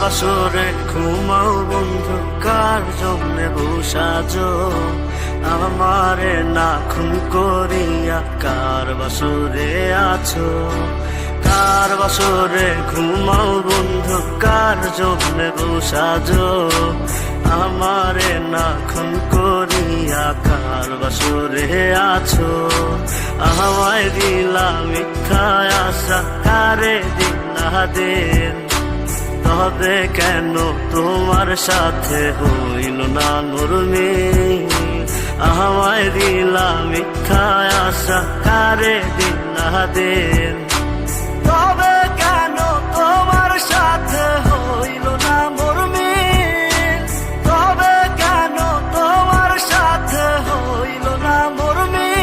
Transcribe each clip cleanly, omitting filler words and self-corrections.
বাসরে ঘুমাও বন্ধু, কার জন্যে বসাজো আমারে না খুন করিয়া? কার বাসরে আছো? কার বাসরে ঘুমাও বন্ধু, কার জন্যে বসাজো আমারে না খুন করিয়া? কার বাসরে আছো? আমায় দিলা মিথ্যা আশা, কারে দিলা দিন? তবে কেন তোমার সাথে হইল না নরমিল? আমায় দিলা মিথ্যা আশা, কারে দিলা দিন? তবে কেন তোমার সাথে হইল না নরমিল? তবে কেন তোমার সাথে হইল না নরমিল?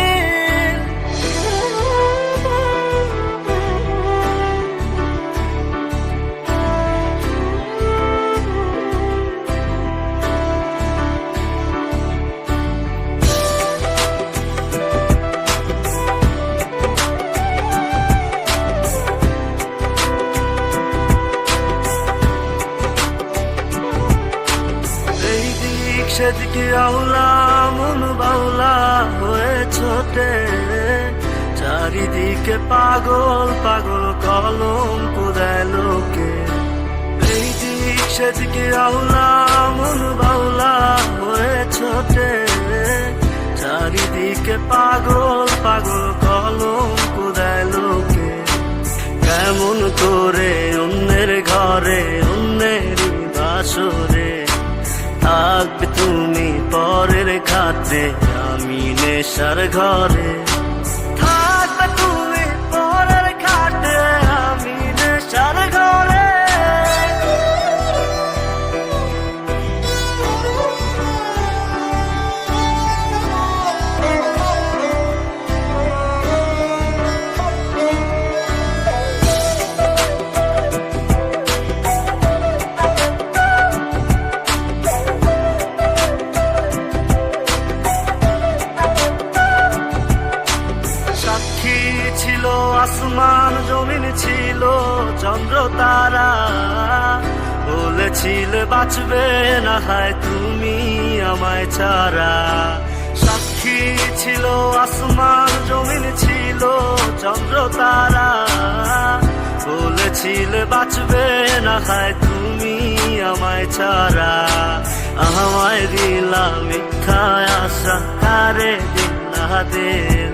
সেদিকে আউলা মন বাউলা হয়ে ছোটে, চারিদিকে পাগল পাগল কলঙ্ক দেয় লোকে। এই দিক সেদিকে আউলা মন বাউলা হয়ে ছোটে, চারিদিকে পাগল পাগল কলঙ্ক দেয় লোকে। কেমন করে অন্যের ঘরে অন্যের বাসরে থাকবে তুমি পরের খাতে, আমি নেশার ঘরে? থাকবে তুমি পরের খাতে, আমি নেশার ঘরে? ছিল আসমান জমিন, ছিল চন্দ্র তারা, বলেছিলে বাঁচবে না হয় তুমি আমায় ছাড়া। সাক্ষী ছিল আসমান জমিন, ছিল চন্দ্র তারা, বলেছিলে বাঁচবে না হয় তুমি আমায় ছাড়া। আমায় দিলা মিথ্যা আশা, কারে দিলা দিন?